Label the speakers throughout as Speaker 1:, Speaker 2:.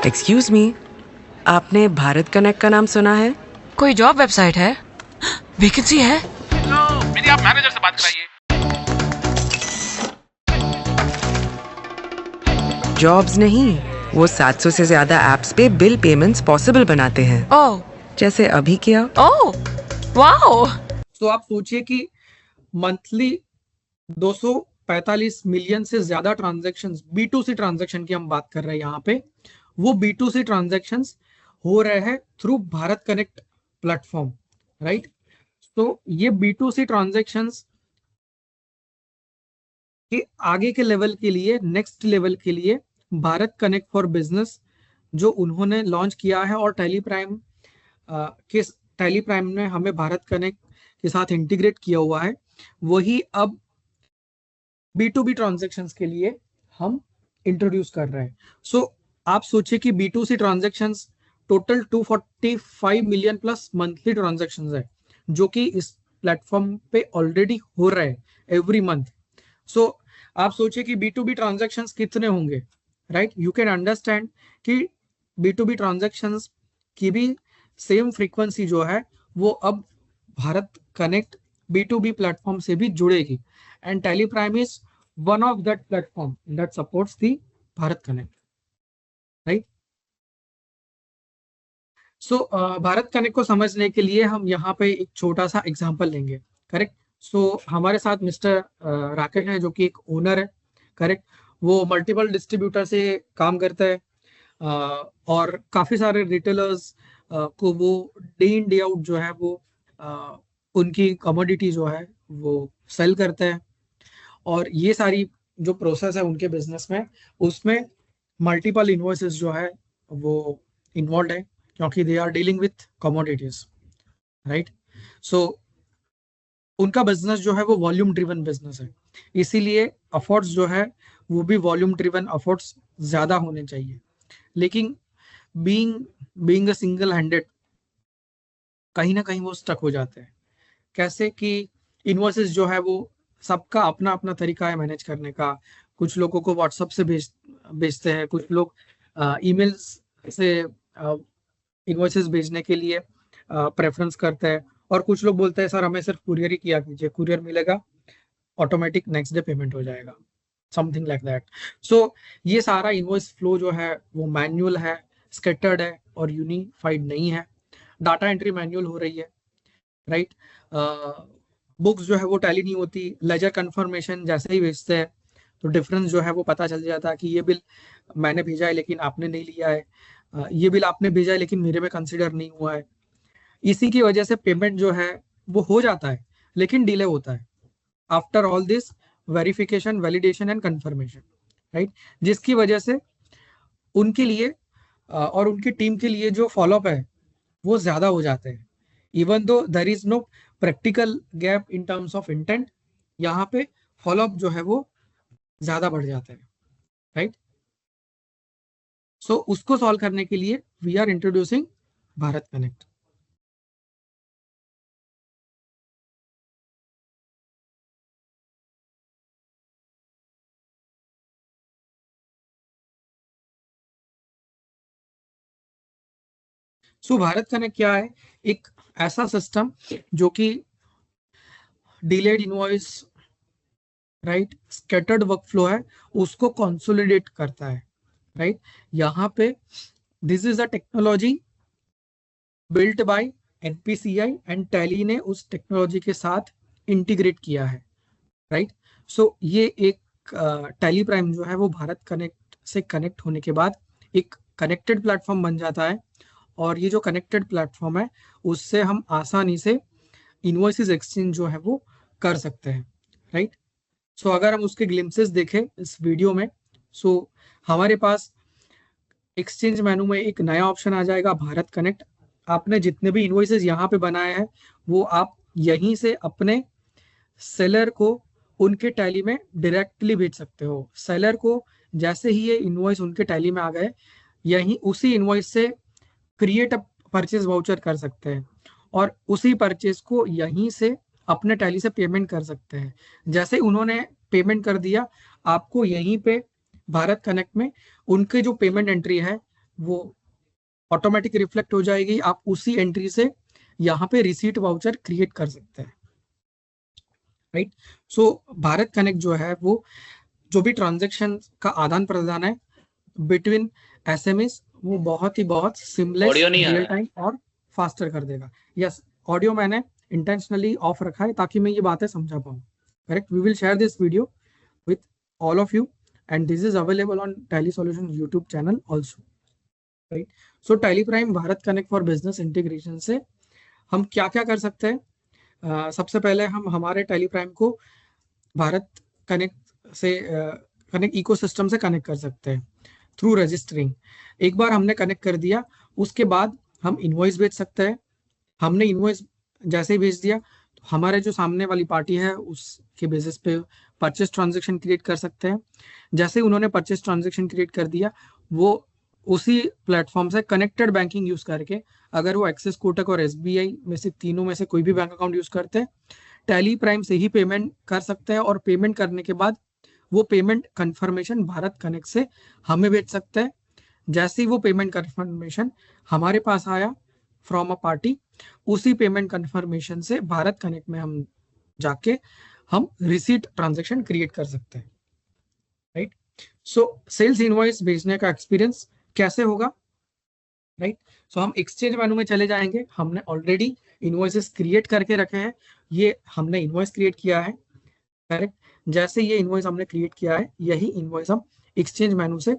Speaker 1: Excuse me, आपने Bharat connect का नाम सुना है?
Speaker 2: कोई जॉब वेबसाइट है? वैकेंसी है?
Speaker 3: मेरी आप मैनेजर से बात कराइए।
Speaker 1: जॉब्स नहीं, वो 700 से ज्यादा एप्स पे बिल पेमेंट्स पॉसिबल बनाते हैं,
Speaker 2: ओह
Speaker 1: जैसे अभी किया।
Speaker 2: Oh wow.
Speaker 4: तो आप सोचिए कि मंथली 245 मिलियन से ज्यादा ट्रांजैक्शंस, B2C ट्रांजैक्शन की हम बात कर रहे हैं यहाँ पे, वो B2C ट्रांजैक्शंस हो रहे हैं through Bharat connect platform, right. तो ये B2C ट्रांजैक्शंस के आगे के लेवल के लिए, नेक्स्ट लेवल के लिए भारत कनेक्ट फॉर बिजनेस जो उन्होंने लॉन्च किया है, और टेली प्राइम ने हमें भारत कनेक्ट के साथ इंटीग्रेट किया हुआ है, वही अब B2B ट्रांजैक्शंस के लिए हम इंट्रोड्यूस कर रहे हैं। सो आप सोचिए कि B2C transactions total 245 million plus monthly transactions है जो कि इस प्लेटफॉर्म पे ऑलरेडी हो रहे हैं एवरी मंथ। सो आप सोचिए कि B2B ट्रांजैक्शंस कितने होंगे, राइट। यू कैन अंडरस्टैंड कि B2B ट्रांजैक्शंस की भी सेम फ्रीक्वेंसी जो है वो अब भारत कनेक्ट B2B प्लेटफॉर्म से भी जुड़ेगी, and Tally Prime is one of that platform that supports the Bharat connect, right. So Bharat connect को समझने के लिए हम यहाँ पे एक छोटा सा एग्जांपल लेंगे, करेक्ट। सो हमारे साथ मिस्टर राकेश है जो कि एक ओनर है, करेक्ट। वो मल्टीपल डिस्ट्रीब्यूटर से काम करता है, और काफी सारे रिटेलर्स को वो डे इन डे आउट जो है वो उनकी कमोडिटी जो है वो सेल करते हैं, और ये सारी जो प्रोसेस है उनके बिजनेस में, उसमें मल्टीपल इन्वॉइसेस जो है वो इन्वॉल्व है, क्योंकि they are dealing with commodities, right. So उनका बिजनेस जो है वो वॉल्यूम ड्रिवन बिजनेस है, इसीलिए एफर्ट्स जो है वो भी वॉल्यूम ड्रिवन एफर्ट्स ज्यादा होने चाहिए। लेकिन बीइंग अ सिंगल हैंडेड कहीं ना कहीं वो स्टक हो जाते हैं। कैसे कि इन्वॉइसेस जो है वो सबका अपना अपना तरीका है मैनेज करने का। कुछ लोगों को व्हाट्सएप से भेजते हैं, कुछ लोग ईमेल्स से इन्वॉइसेस भेजने के लिए प्रेफरेंस करते हैं, और कुछ लोग बोलते हैं सर हमें सिर्फ कुरियर ही किया कीजिए, कुरियर मिलेगा, ऑटोमेटिक नेक्स्ट डे पेमेंट हो जाएगा, समथिंग लाइक दैट। सो ये सारा इन्वॉइस फ्लो जो है वो मैनुअल है, स्कैटर्ड है और यूनिफाइड नहीं है। डाटा एंट्री मैनुअल हो रही है, राइट। बुक्स जो है वो टैली नहीं होती, लेजर कंफर्मेशन जैसे ही भेजते हैं तो डिफरेंस जो है वो पता चल जाता है कि ये बिल मैंने भेजा है लेकिन आपने नहीं लिया है, ये बिल आपने भेजा है लेकिन मेरे में कंसिडर नहीं हुआ है। इसी की वजह से पेमेंट जो है वो हो जाता है लेकिन डिले होता है after all this verification, validation and confirmation, right. जिसकी वजह से उनके लिए और उनकी टीम के लिए जो फॉलोअप है वो ज्यादा हो जाते हैं, even though there is no practical gap in terms of intent, यहाँ पे फॉलोअप जो है वो ज्यादा बढ़ जाता है, राइट। सो उसको सॉल्व करने के लिए we are introducing Bharat Connect. So Bharat Connect क्या है? एक ऐसा सिस्टम जो कि delayed invoice, right, scattered workflow है, उसको कंसोलिडेट करता है, राइट। यहाँ पे this is a technology built by NPCI and Tally ने उस टेक्नोलॉजी के साथ इंटीग्रेट किया है, राइट। सो ये एक टैली प्राइम जो है वो भारत कनेक्ट से कनेक्ट होने के बाद एक कनेक्टेड प्लेटफॉर्म बन जाता है, और ये जो कनेक्टेड प्लेटफॉर्म है उससे हम आसानी से इनवॉइसेस एक्सचेंज जो है वो कर सकते हैं, राइट। सो अगर हम उसके ग्लिम्पसेस देखें इस वीडियो में, सो हमारे पास एक्सचेंज मेनू में एक नया ऑप्शन आ जाएगा, भारत कनेक्ट। आपने जितने भी इनवॉइसेस यहाँ पे बनाए हैं वो आप यहीं से अपने सेलर को उनके टैली में डायरेक्टली भेज सकते हो। सेलर को जैसे ही ये इनवॉइस उनके टैली में आ गए, यहीं उसी इनवॉइस से क्रिएट अ परचेज वाउचर कर सकते हैं, और उसी परचेज को यहीं से अपने टैली से पेमेंट कर सकते हैं। जैसे उन्होंने पेमेंट कर दिया, आपको यहीं पे भारत कनेक्ट में उनके जो पेमेंट एंट्री है वो ऑटोमेटिक रिफ्लेक्ट हो जाएगी। आप उसी एंट्री से यहाँ पे रिसीट वाउचर क्रिएट कर सकते हैं, राइट। सो भारत कनेक्ट जो है वो जो भी ट्रांजेक्शन का आदान प्रदान है बिटवीन एसएमएस, वो बहुत सिमलेस,
Speaker 5: ऑडियो नहीं आ
Speaker 4: रियल
Speaker 5: रहा है।
Speaker 4: टाइम और फास्टर कर देगा। यस, ऑडियो मैंने इंटेंशनली ऑफ रखा है ताकि मैं ये बातें समझा पाऊँ, correct. We will share this video with all of you and this is available on Tally Solution YouTube channel also, right. So Tally Prime Bharat Connect for business integration से हम क्या क्या कर सकते हैं। सबसे पहले हम हमारे टैली प्राइम को भारत कनेक्ट से कनेक्ट इकोसिस्टम से कनेक्ट कर सकते हैं थ्रू रजिस्टरिंग। एक बार हमने कनेक्ट कर दिया, उसके बाद हम इनवॉइस भेज सकते हैं। हमने इनवॉइस जैसे ही भेज दिया तो हमारे जो सामने वाली पार्टी है उसके बेसिस पे परचेस ट्रांजैक्शन क्रिएट कर सकते हैं। जैसे ही उन्होंने परचेस ट्रांजैक्शन क्रिएट कर दिया, वो उसी प्लेटफॉर्म से कनेक्टेड बैंकिंग यूज करके, अगर वो एक्सिस, कोटक और एसबीआई में से तीनों में से कोई भी बैंक अकाउंट यूज करते हैं, टैली प्राइम से ही पेमेंट कर सकते हैं। और पेमेंट करने के बाद वो पेमेंट कंफर्मेशन भारत कनेक्ट से हमें भेज सकते हैं। जैसे ही वो पेमेंट कंफर्मेशन हमारे पास आया फ्रॉम अ पार्टी, उसी पेमेंट कंफर्मेशन से भारत कनेक्ट में हम जाके हम रिसीट ट्रांजैक्शन क्रिएट कर सकते हैं, राइट। सो सेल्स इनवॉइस भेजने का एक्सपीरियंस कैसे होगा, राइट। सो हम एक्सचेंज मेनू में चले जाएंगे। हमने ऑलरेडी इनवॉइसेस क्रिएट करके रखे हैं। ये हमने इनवॉइस क्रिएट किया है, करेक्ट। जैसे ये इनवॉइस हमने क्रिएट किया है, यही इनवॉइस हम एक्सचेंज मेनू से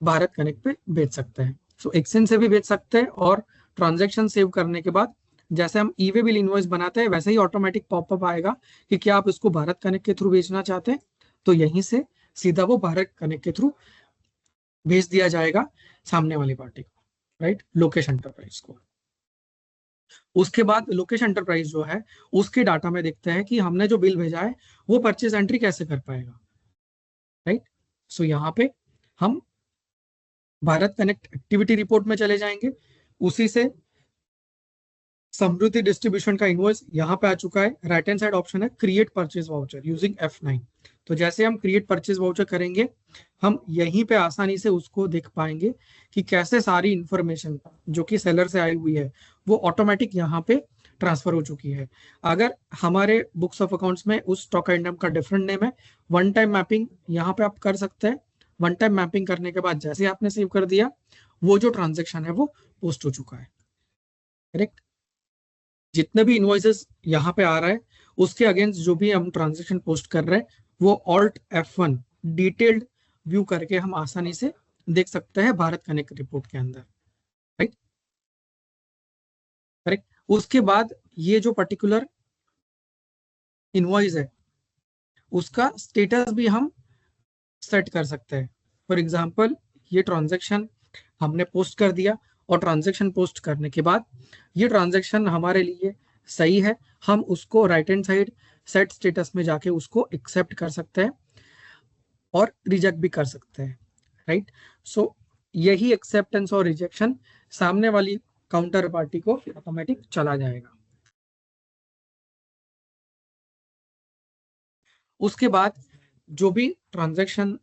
Speaker 4: भारत कनेक्ट पे भेज सकते हैं। सो एक्सचेंज से भी भेज सकते हैं और ट्रांजैक्शन सेव करने के बाद जैसे हम ई वे बिल इनवॉइस बनाते हैं, वैसे ही ऑटोमेटिक पॉपअप आएगा कि क्या आप इसको भारत कनेक्ट के थ्रू भेजना चाहते हैं, तो यहीं से सीधा वो भारत कनेक्ट के थ्रू भेज दिया जाएगा सामने वाली पार्टी को, राइट, लोकेश एंटरप्राइज को। उसके बाद लोकेश एंटरप्राइज जो है उसके डाटा में देखते हैं कि हमने जो बिल भेजा है वो परचेज एंट्री कैसे कर पाएगा, राइट। सो यहाँ पे हम भारत कनेक्ट एक्टिविटी रिपोर्ट में चले जाएंगे। उसी से समृद्धि डिस्ट्रीब्यूशन का इनवॉइस यहाँ पे आ चुका है। राइट हैंड साइड ऑप्शन है create purchase voucher using F9। तो जैसे हम क्रिएट परचेज वाउचर करेंगे, हम यहीं पे आसानी से उसको देख पाएंगे कि कैसे सारी इंफॉर्मेशन जो कि सेलर से आई हुई है वो ऑटोमेटिक यहाँ पे ट्रांसफर हो चुकी है। अगर हमारे बुक्स ऑफ अकाउंट्स में उस स्टॉक आइटम का डिफरेंट नेम है, वन टाइम मैपिंग यहाँ पे आप कर सकते हैं। वन टाइम मैपिंग करने के बाद जैसे आपने सेव कर दिया, वो जो ट्रांजेक्शन है वो पोस्ट हो चुका है, करेक्ट। जितने भी इनवॉइसेस यहाँ पे आ रहा है उसके अगेंस्ट जो भी हम ट्रांजेक्शन पोस्ट कर रहे हैं वो Alt F1 डिटेल्ड व्यू करके हम आसानी से देख सकते हैं भारत कनेक्ट रिपोर्ट के अंदर, राइट, करेक्ट। उसके बाद ये जो पर्टिकुलर इनवॉइस है उसका स्टेटस भी हम सेट कर सकते हैं। फॉर एग्जांपल, ये ट्रांजैक्शन हमने पोस्ट कर दिया और ट्रांजैक्शन पोस्ट करने के बाद ये ट्रांजैक्शन हमारे लिए सही है, हम उसको right hand side set status में जाके उसको एक्सेप्ट कर सकते हैं और रिजेक्ट भी कर सकते हैं, राइट। सो यही एक्सेप्टेंस और रिजेक्शन सामने वाली काउंटर पार्टी को ऑटोमेटिक चला जाएगा। उसके बाद जो भी ट्रांजैक्शन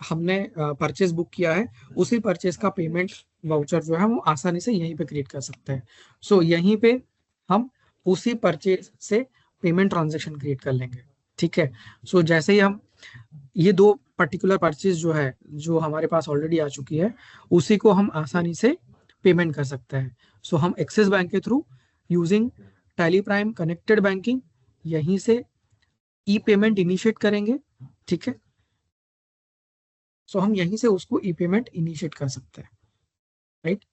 Speaker 4: हमने परचेज बुक किया है उसी परचेज का पेमेंट वाउचर जो है वो आसानी से यहीं पे क्रिएट कर सकते हैं। सो यहीं पे हम उसी परचेज से पेमेंट ट्रांजैक्शन क्रिएट कर लेंगे, ठीक है। सो जैसे ही हम ये दो पर्टिकुलर परचेज जो है जो हमारे पास ऑलरेडी आ चुकी है उसी को हम आसानी से पेमेंट कर सकते हैं। सो हम एक्सिस बैंक के through using tally prime connected banking यहीं से ई पेमेंट इनिशिएट करेंगे, ठीक है। सो हम यहीं से उसको ई पेमेंट इनिशिएट कर सकते हैं, राइट।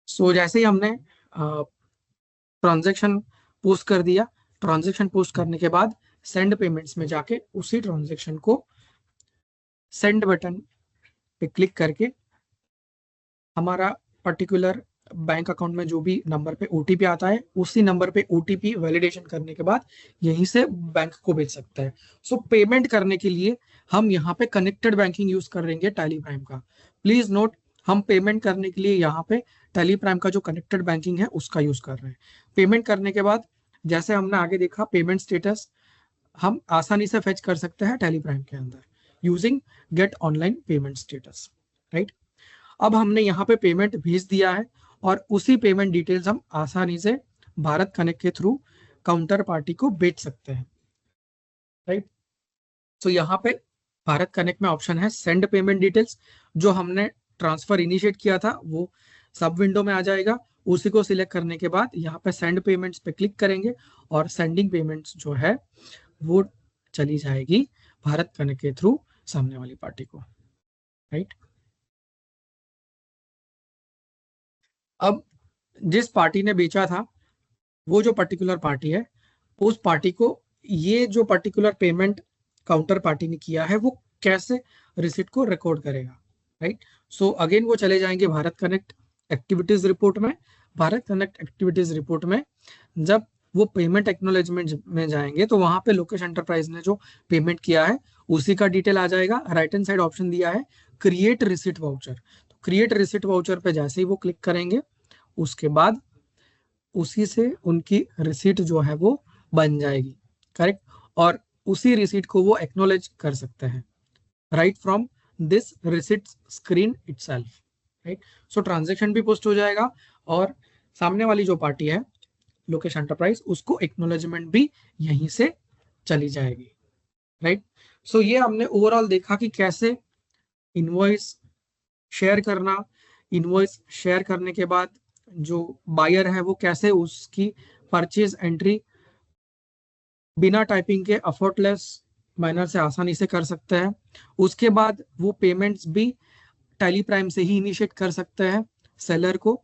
Speaker 4: सो जैसे ही हमने ट्रांजैक्शन पोस्ट कर दिया, ट्रांजैक्शन पोस्ट करने के बाद सेंड पेमेंट्स में जाके उसी ट्रांजैक्शन को सेंड बटन पे क्लिक करके हमारा पर्टिकुलर बैंक अकाउंट में जो भी नंबर पे ओटीपी आता है उसी नंबर पे ओटीपी वैलिडेशन करने के बाद यहीं से बैंक को भेज सकता है। सो पेमेंट करने के लिए हम यहाँ पे कनेक्टेड बैंकिंग यूज करेंगे टैली प्राइम का। प्लीज नोट, हम पेमेंट करने के लिए यहाँ पे टैली प्राइम का जो कनेक्टेड बैंकिंग है उसका यूज कर रहे हैं। पेमेंट करने के बाद जैसे हमने आगे देखा पेमेंट स्टेटस हम आसानी से फेच कर सकते हैं टैली प्राइम के अंदर। Using get online payment status, right. अब हमने यहाँ पे पेमेंट भेज दिया है और उसी पेमेंट डिटेल्स हम आसानी से भारत कनेक्ट के थ्रू काउंटर पार्टी को बेच सकते हैं, राइट। तो यहाँ पे भारत कनेक्ट में ऑप्शन है सेंड पेमेंट डिटेल्स। जो हमने ट्रांसफर इनिशिएट किया था वो सब विंडो में आ जाएगा। उसी को सिलेक्ट करने के बाद यहाँ पे सेंड पेमेंट्स पे क्लिक करेंगे और सेंडिंग पेमेंट्स जो है वो चली जाएगी भारत कनेक्ट के थ्रू सामने वाली पार्टी को, राइट। अब जिस पार्टी ने बेचा था वो जो पर्टिकुलर पार्टी है, उस पार्टी को ये जो पर्टिकुलर पेमेंट काउंटर पार्टी ने किया है वो कैसे रिसिप्ट को रिकॉर्ड करेगा, राइट। सो अगेन वो चले जाएंगे भारत कनेक्ट एक्टिविटीज रिपोर्ट में। भारत कनेक्ट एक्टिविटीज रिपोर्ट में जब वो पेमेंट एक्नॉलेजमेंट में जाएंगे तो वहां पे लोकेश एंटरप्राइज ने जो पेमेंट किया है उसी का डिटेल आ जाएगा। राइट हैंड साइड ऑप्शन दिया है क्रिएट रिसिट वाउचर। तो क्रिएट रिसिट वाउचर पे जैसे ही वो क्लिक करेंगे उसके बाद उसी से उनकी रिसीट जो है वो बन जाएगी, करेक्ट। और उसी रिसीट को वो एक्नॉलेज कर सकते हैं right from this receipt screen itself, right. So transaction भी पोस्ट हो जाएगा और सामने वाली जो पार्टी है लोकेश एंटरप्राइज उसको एक्नॉलेजमेंट भी यहीं से चली जाएगी, राइट। सो ये हमने ओवरऑल देखा कि कैसे इनवॉइस शेयर करना, इनवॉइस शेयर करने के बाद जो बायर है वो कैसे उसकी परचेज एंट्री बिना टाइपिंग के एफर्टलेस मैनर से आसानी से कर सकते हैं। उसके बाद वो पेमेंट्स भी टैली प्राइम से ही इनिशिएट कर सकते हैं सेलर को,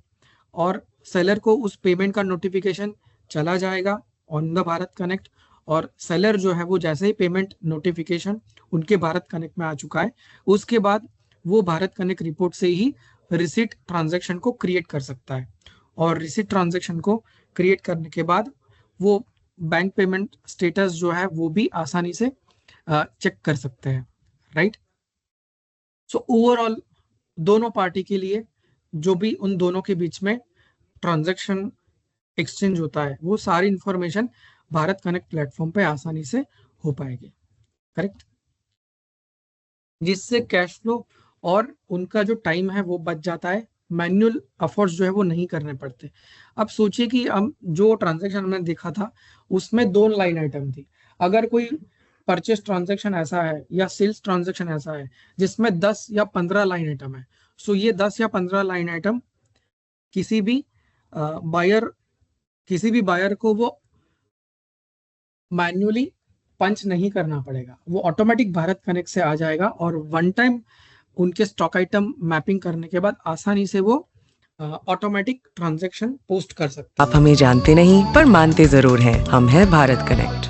Speaker 4: और सेलर को उस पेमेंट का नोटिफिकेशन चला जाएगा ऑन द भारत कनेक्ट, और सेलर जो है वो जैसे ही पेमेंट नोटिफिकेशन उनके भारत कनेक्ट में आ चुका है उसके बाद वो भारत कनेक्ट रिपोर्ट से ही रिसीट ट्रांजैक्शन को क्रिएट कर सकता है। और रिसीट ट्रांजैक्शन को क्रिएट करने के बाद वो बैंक पेमेंट स्टेटस जो है वो भी आसानी से चेक कर सकते हैं, राइट। सो ओवरऑल दोनों पार्टी के लिए जो भी उन दोनों के बीच में ट्रांजैक्शन एक्सचेंज होता है वो सारी इंफॉर्मेशन भारत कनेक्ट प्लेटफॉर्म पे आसानी से हो पाएगी, करेक्ट। जिससे कैश फ्लो और उनका जो टाइम है वो बच जाता है, मैन्युअल एफर्ट्स जो है वो नहीं करने पड़ते। अब सोचिए कि हम जो ट्रांजैक्शन हमने देखा था उसमें 2 लाइन आइटम थी। अगर कोई परचेस ट्रांजैक्शन ऐसा है या सेल्स ट्रांजैक्शन ऐसा है जिसमें 10 या 15 लाइन आइटम है, सो ये 10 या 15 लाइन आइटम किसी भी बायर को वो मैन्युअली पंच नहीं करना पड़ेगा, वो ऑटोमेटिक भारत कनेक्ट से आ जाएगा और वन टाइम उनके स्टॉक आइटम मैपिंग करने के बाद आसानी से वो ऑटोमेटिक ट्रांजैक्शन पोस्ट कर सकते हैं।
Speaker 1: आप हमें जानते नहीं पर मानते जरूर हैं, हम हैं भारत कनेक्ट।